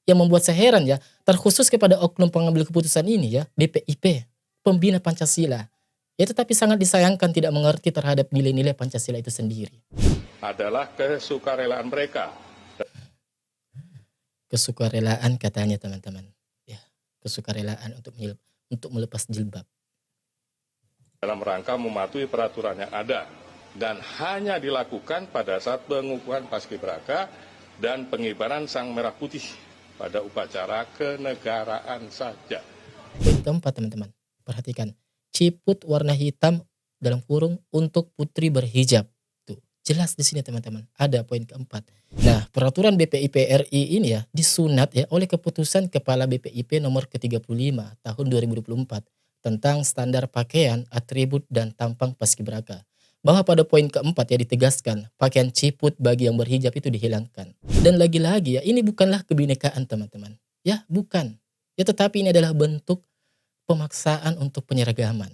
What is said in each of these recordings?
Yang membuat saya heran ya, terkhusus kepada oknum pengambil keputusan ini ya, BPIP, pembina Pancasila. Ya tetapi sangat disayangkan tidak mengerti terhadap nilai-nilai Pancasila itu sendiri. Adalah kesukarelaan mereka. Kesukarelaan katanya teman-teman. Ya, kesukarelaan untuk melepas jilbab. Dalam rangka mematuhi peraturan yang ada dan hanya dilakukan pada saat pengukuhan paskibraka dan pengibaran sang merah putih pada upacara kenegaraan saja. Poin keempat teman-teman, perhatikan. Ciput warna hitam dalam kurung untuk putri berhijab. Tuh, jelas di sini teman-teman. Ada poin keempat. Nah, peraturan BPIP RI ini ya disunat ya oleh keputusan Kepala BPIP nomor ke-35 tahun 2024 tentang standar pakaian, atribut dan tampang paskibraka. Bahwa pada poin keempat ya ditegaskan pakaian ciput bagi yang berhijab itu dihilangkan. Dan lagi-lagi ya ini bukanlah kebinekaan teman-teman. Ya, bukan. Ya tetapi ini adalah bentuk pemaksaan untuk penyeragaman.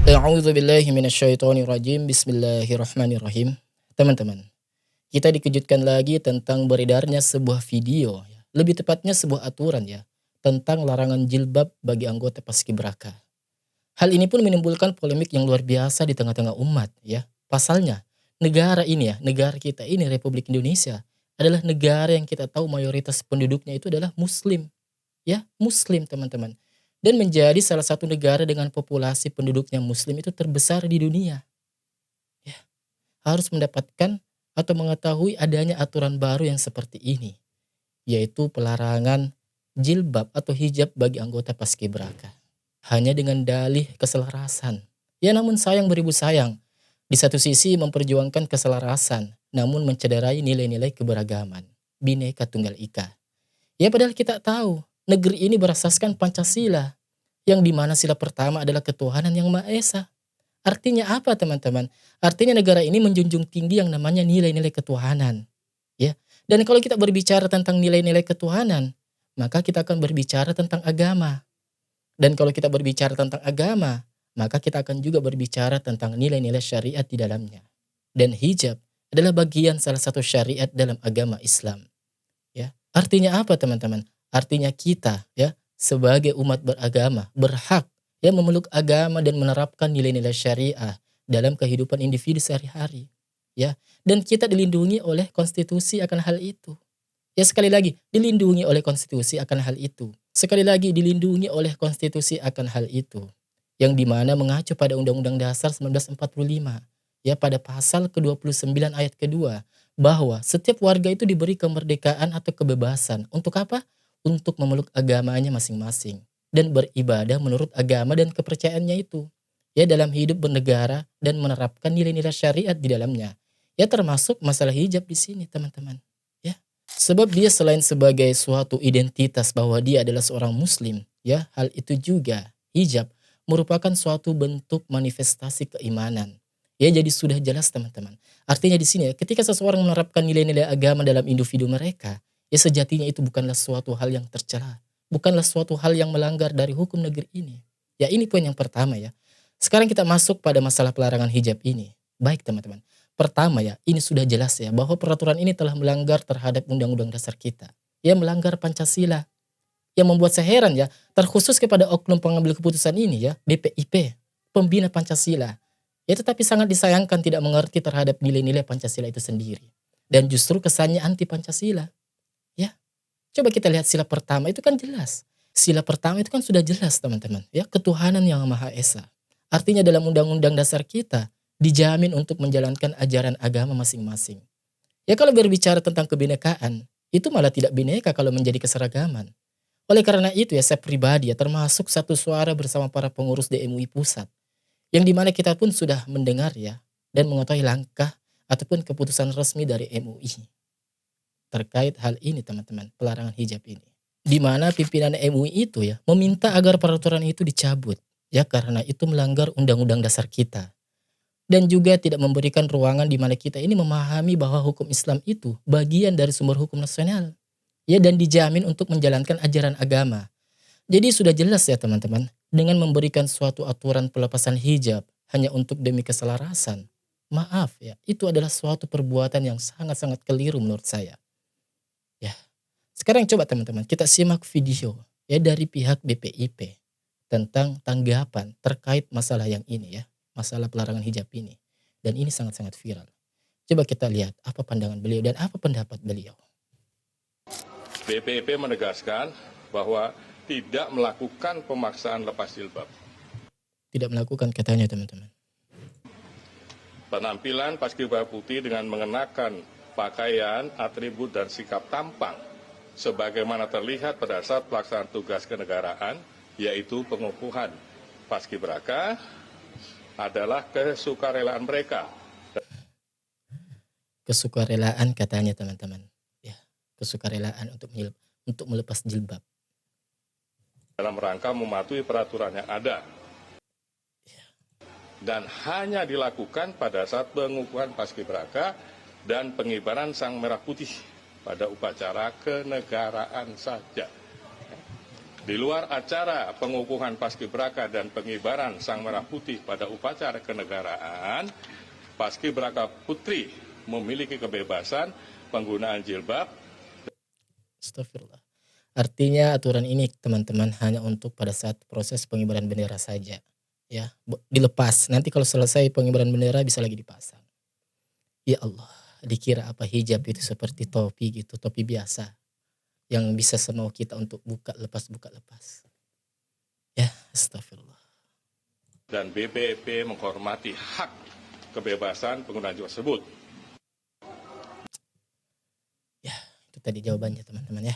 A'udzubillahi minasyaitonirrajim. Bismillahirrahmanirrahim. Teman-teman, kita dikejutkan lagi tentang beredarnya sebuah video, ya. Lebih tepatnya sebuah aturan ya, tentang larangan jilbab bagi anggota paskibraka. Hal ini pun menimbulkan polemik yang luar biasa di tengah-tengah umat ya. Pasalnya, negara ini ya, negara kita ini Republik Indonesia adalah negara yang kita tahu mayoritas penduduknya itu adalah muslim. Ya, muslim teman-teman. Dan menjadi salah satu negara dengan populasi penduduknya muslim itu terbesar di dunia. Ya, harus mendapatkan atau mengetahui adanya aturan baru yang seperti ini, yaitu pelarangan jilbab atau hijab bagi anggota paskibraka. Hanya dengan dalih keselarasan. Ya namun sayang beribu sayang. Di satu sisi memperjuangkan keselarasan, namun mencederai nilai-nilai keberagaman. Bhinneka Tunggal Ika. Ya padahal kita tahu, negeri ini berasaskan Pancasila. Yang dimana sila pertama adalah ketuhanan yang Maha Esa. Artinya apa teman-teman? Artinya negara ini menjunjung tinggi yang namanya nilai-nilai ketuhanan. Ya. Dan kalau kita berbicara tentang nilai-nilai ketuhanan, maka kita akan berbicara tentang agama. Dan kalau kita berbicara tentang agama, maka kita akan juga berbicara tentang nilai-nilai syariat di dalamnya. Dan hijab adalah bagian salah satu syariat dalam agama Islam. Ya. Artinya apa teman-teman? Artinya kita ya sebagai umat beragama berhak ya memeluk agama dan menerapkan nilai-nilai syariah dalam kehidupan individu sehari-hari. Ya. Dan kita dilindungi oleh konstitusi akan hal itu. Ya sekali lagi, dilindungi oleh konstitusi akan hal itu. Sekali lagi, dilindungi oleh konstitusi akan hal itu. Yang dimana mengacu pada Undang-Undang Dasar 1945. Ya pada pasal ke-29 ayat kedua. Bahwa setiap warga itu diberi kemerdekaan atau kebebasan. Untuk apa? Untuk memeluk agamanya masing-masing. Dan beribadah menurut agama dan kepercayaannya itu. Ya dalam hidup bernegara dan menerapkan nilai-nilai syariat di dalamnya. Ya termasuk masalah hijab di sini teman-teman. Sebab dia selain sebagai suatu identitas bahwa dia adalah seorang muslim, ya, hal itu juga hijab merupakan suatu bentuk manifestasi keimanan. Ya, jadi sudah jelas teman-teman. Artinya di sini ya, ketika seseorang menerapkan nilai-nilai agama dalam individu mereka, ya sejatinya itu bukanlah suatu hal yang tercela, bukanlah suatu hal yang melanggar dari hukum negeri ini. Ya, ini poin yang pertama ya. Sekarang kita masuk pada masalah pelarangan hijab ini. Baik teman-teman. Pertama ya, ini sudah jelas ya bahwa peraturan ini telah melanggar terhadap Undang-Undang Dasar kita. Ya melanggar Pancasila. Yang membuat saya heran ya, terkhusus kepada oknum pengambil keputusan ini ya, BPIP, pembina Pancasila. Ya tetapi sangat disayangkan tidak mengerti terhadap nilai-nilai Pancasila itu sendiri. Dan justru kesannya anti Pancasila. Ya, coba kita lihat sila pertama itu kan jelas. Sila pertama itu kan sudah jelas teman-teman. Ya, ketuhanan yang Maha Esa. Artinya dalam Undang-Undang Dasar kita, dijamin untuk menjalankan ajaran agama masing-masing. Ya kalau berbicara tentang kebinekaan, itu malah tidak bineka kalau menjadi keseragaman. Oleh karena itu ya saya pribadi ya termasuk satu suara bersama para pengurus di MUI Pusat. Yang dimana kita pun sudah mendengar ya dan mengetahui langkah ataupun keputusan resmi dari MUI. Terkait hal ini teman-teman, pelarangan hijab ini. Di mana pimpinan MUI itu ya meminta agar peraturan itu dicabut. Ya karena itu melanggar Undang-Undang Dasar kita. Dan juga tidak memberikan ruangan di mana kita ini memahami bahwa hukum Islam itu bagian dari sumber hukum nasional. Ya dan dijamin untuk menjalankan ajaran agama. Jadi sudah jelas ya teman-teman, dengan memberikan suatu aturan pelepasan hijab hanya untuk demi keselarasan. Maaf ya, itu adalah suatu perbuatan yang sangat-sangat keliru menurut saya. Sekarang coba teman-teman kita simak video ya dari pihak BPIP tentang tanggapan terkait masalah yang ini ya, masalah pelarangan hijab ini. Dan ini sangat-sangat viral. Coba kita lihat apa pandangan beliau dan apa pendapat beliau. BPIP menegaskan bahwa tidak melakukan pemaksaan lepas jilbab. Tidak melakukan katanya teman-teman. Penampilan paskibraka putih dengan mengenakan pakaian, atribut, dan sikap tampang sebagaimana terlihat pada saat pelaksanaan tugas kenegaraan, yaitu pengukuhan paskibraka, adalah kesukarelaan mereka. Kesukarelaan katanya teman-teman. Ya, kesukarelaan untuk melepas jilbab. Dalam rangka mematuhi peraturan yang ada. Dan hanya dilakukan pada saat pengukuhan paskibraka dan pengibaran sang merah putih pada upacara kenegaraan saja. Di luar acara pengukuhan paskibraka dan pengibaran sang merah putih pada upacara kenegaraan, paskibraka putri memiliki kebebasan penggunaan jilbab. Astagfirullah. Artinya aturan ini teman-teman hanya untuk pada saat proses pengibaran bendera saja. Ya, dilepas. Nanti kalau selesai pengibaran bendera bisa lagi dipasang. Ya Allah, dikira apa hijab itu seperti topi gitu, topi biasa. Yang bisa semau kita untuk buka lepas. Ya, astagfirullah. Dan BPIP menghormati hak kebebasan penggunaan jilbab tersebut. Ya, itu tadi jawabannya teman-teman ya.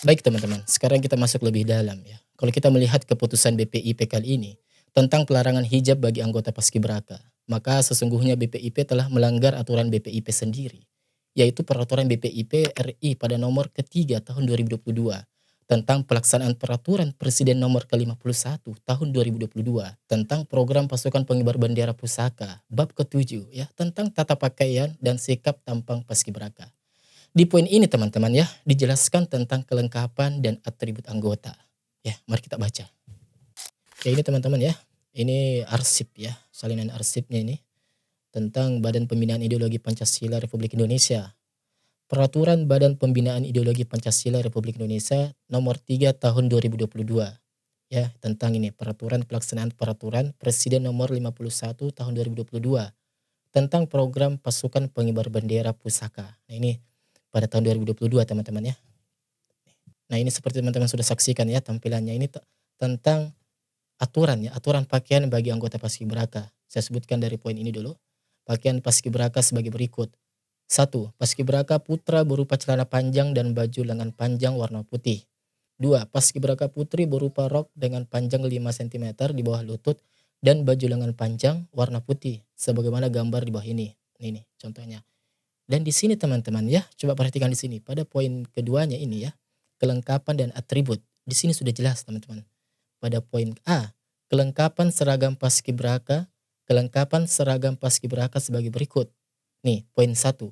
Baik teman-teman, sekarang kita masuk lebih dalam ya. Kalau kita melihat keputusan BPIP kali ini tentang pelarangan hijab bagi anggota paskibraka, maka sesungguhnya BPIP telah melanggar aturan BPIP sendiri, yaitu peraturan BPIP RI pada nomor ketiga tahun 2022 tentang pelaksanaan peraturan Presiden nomor ke-51 tahun 2022 tentang program pasukan pengibar bendera pusaka bab ke-7 ya, tentang tata pakaian dan sikap tampang paskibraka. Di poin ini teman-teman ya, dijelaskan tentang kelengkapan dan atribut anggota. Ya, mari kita baca. Ya ini teman-teman ya, ini arsip ya, salinan arsipnya ini tentang Badan Pembinaan Ideologi Pancasila Republik Indonesia. Peraturan Badan Pembinaan Ideologi Pancasila Republik Indonesia nomor 3 tahun 2022. Ya, tentang ini peraturan pelaksanaan peraturan Presiden nomor 51 tahun 2022 tentang program pasukan pengibar bendera pusaka. Nah, ini pada tahun 2022 teman-teman ya. Nah, ini seperti teman-teman sudah saksikan ya tampilannya ini tentang aturan ya, aturan pakaian bagi anggota paskibraka. Saya sebutkan dari poin ini dulu. Pakaian paskibraka sebagai berikut. 1. Paskibraka putra berupa celana panjang dan baju lengan panjang warna putih. 2. Paskibraka putri berupa rok dengan panjang 5 cm di bawah lutut dan baju lengan panjang warna putih sebagaimana gambar di bawah ini. Ini contohnya. Dan di sini teman-teman ya, coba perhatikan di sini pada poin keduanya ini ya, kelengkapan dan atribut. Di sini sudah jelas teman-teman. Pada poin A, kelengkapan seragam paskibraka sebagai berikut. Nih, poin 1.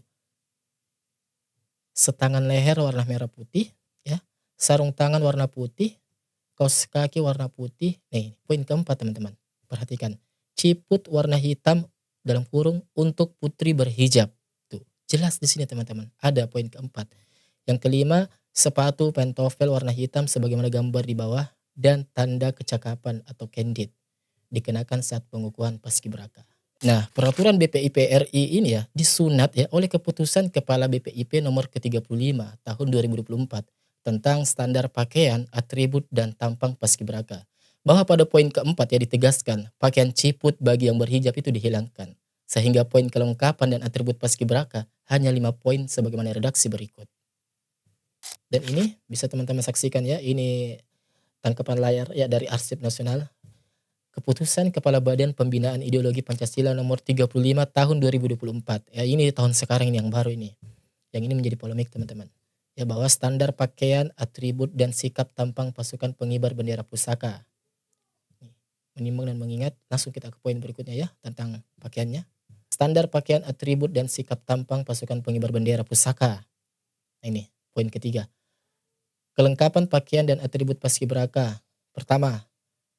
Setangan leher warna merah putih, ya. Sarung tangan warna putih, kaos kaki warna putih. Nih, poin keempat teman-teman. Perhatikan. Ciput warna hitam dalam kurung untuk putri berhijab. Tuh, jelas di sini teman-teman. Ada poin keempat. Yang kelima, sepatu pantofel warna hitam sebagaimana gambar di bawah dan tanda kecakapan atau candid dikenakan saat pengukuhan paskibraka. Nah, peraturan BPIP RI ini ya disunat ya oleh keputusan Kepala BPIP nomor ke-35 tahun 2024 tentang standar pakaian, atribut dan tampang paskibraka. Bahwa pada poin keempat ya ditegaskan pakaian ciput bagi yang berhijab itu dihilangkan. Sehingga poin kelengkapan dan atribut paskibraka hanya 5 poin sebagaimana redaksi berikut. Dan ini bisa teman-teman saksikan ya, ini tangkapan layar ya dari Arsip Nasional. Keputusan Kepala Badan Pembinaan Ideologi Pancasila nomor 35 tahun 2024. Ya ini tahun sekarang ini yang baru ini. Yang ini menjadi polemik teman-teman. Ya bahwa standar pakaian, atribut dan sikap tampang pasukan pengibar bendera pusaka. Menimbang dan mengingat, langsung kita ke poin berikutnya ya tentang pakaiannya. Standar pakaian, atribut dan sikap tampang pasukan pengibar bendera pusaka. Nah, ini poin ketiga. Kelengkapan pakaian dan atribut paskibraka. Pertama,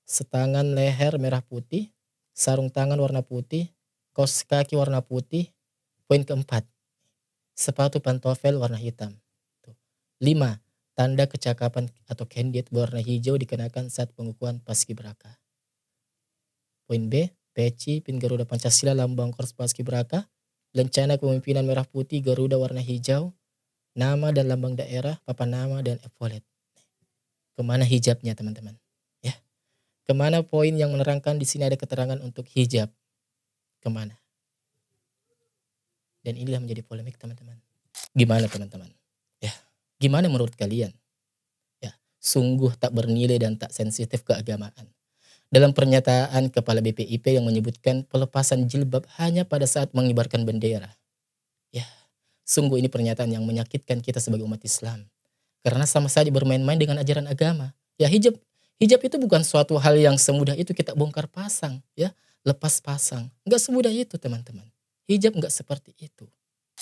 setangan leher merah putih, sarung tangan warna putih, kaos kaki warna putih. Poin keempat, sepatu pantofel warna hitam. Tuh. 5. Tanda kecakapan atau candidate berwarna hijau dikenakan saat pengukuhan paskibraka. Poin B. Peci Pin Garuda Pancasila lambang Korps Paskibraka. Lencana kepemimpinan merah putih Garuda warna hijau. Nama dan lambang daerah, papan nama dan e-wallet. Kemana hijabnya teman-teman? Ya, kemana poin yang menerangkan di sini ada keterangan untuk hijab? Kemana? Dan inilah menjadi polemik teman-teman. Gimana teman-teman? Ya, gimana menurut kalian? Ya, sungguh tak bernilai dan tak sensitif keagamaan. Dalam pernyataan Kepala BPIP yang menyebutkan pelepasan jilbab hanya pada saat mengibarkan bendera. Ya, sungguh ini pernyataan yang menyakitkan kita sebagai umat Islam. Karena sama saja bermain-main dengan ajaran agama. Ya, hijab itu bukan suatu hal yang semudah itu kita bongkar pasang, ya, lepas pasang. Enggak semudah itu, teman-teman. Hijab enggak seperti itu.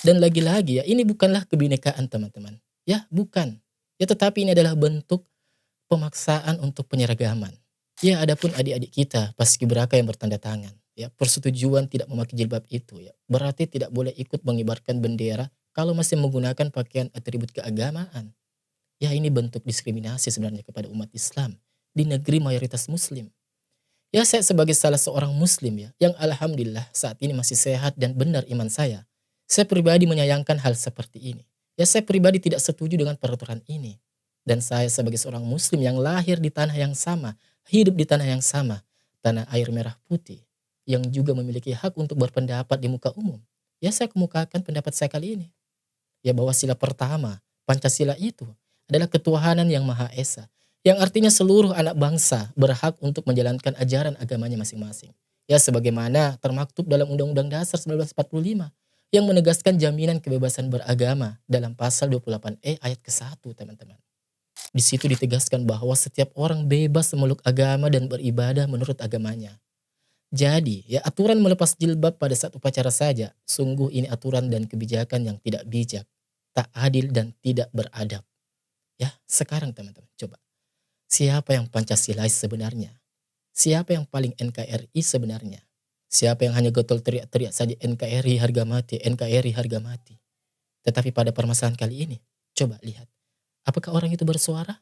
Dan lagi-lagi ya, ini bukanlah kebinekaan, teman-teman. Ya, bukan. Ya, tetapi ini adalah bentuk pemaksaan untuk penyeragaman. Ya, adapun adik-adik kita paskibraka yang bertanda tangan, ya, persetujuan tidak memakai jilbab itu, ya, berarti tidak boleh ikut mengibarkan bendera kalau masih menggunakan pakaian atribut keagamaan. Ya, ini bentuk diskriminasi sebenarnya kepada umat Islam di negeri mayoritas muslim. Ya, saya sebagai salah seorang muslim ya, yang alhamdulillah saat ini masih sehat dan benar iman saya pribadi menyayangkan hal seperti ini. Ya, saya pribadi tidak setuju dengan peraturan ini. Dan saya sebagai seorang muslim yang lahir di tanah yang sama, hidup di tanah yang sama, tanah air merah putih, yang juga memiliki hak untuk berpendapat di muka umum. Ya, saya kemukakan pendapat saya kali ini. Ya, bahwa sila pertama, Pancasila itu adalah ketuhanan yang Maha Esa, yang artinya seluruh anak bangsa berhak untuk menjalankan ajaran agamanya masing-masing. Ya, sebagaimana termaktub dalam Undang-Undang Dasar 1945 yang menegaskan jaminan kebebasan beragama dalam pasal 28E ayat ke-1, teman-teman. Di situ ditegaskan bahwa setiap orang bebas memeluk agama dan beribadah menurut agamanya. Jadi, ya, aturan melepas jilbab pada saat upacara saja, sungguh ini aturan dan kebijakan yang tidak bijak, tak adil dan tidak beradab. Ya, sekarang teman-teman, coba. Siapa yang Pancasilais sebenarnya? Siapa yang paling NKRI sebenarnya? Siapa yang hanya getol teriak-teriak saja NKRI harga mati, NKRI harga mati. Tetapi pada permasalahan kali ini, coba lihat. Apakah orang itu bersuara?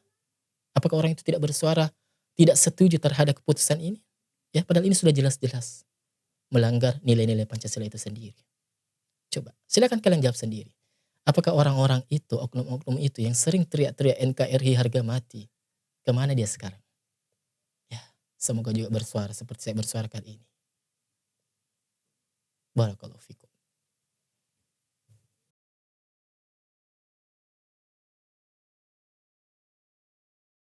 Apakah orang itu tidak bersuara, tidak setuju terhadap keputusan ini? Ya, padahal ini sudah jelas-jelas melanggar nilai-nilai Pancasila itu sendiri. Coba, silakan kalian jawab sendiri. Apakah orang-orang itu, oknum-oknum itu yang sering teriak-teriak NKRI harga mati, kemana dia sekarang? Ya, semoga juga bersuara seperti saya bersuara kali ini. Barakallahu fikum.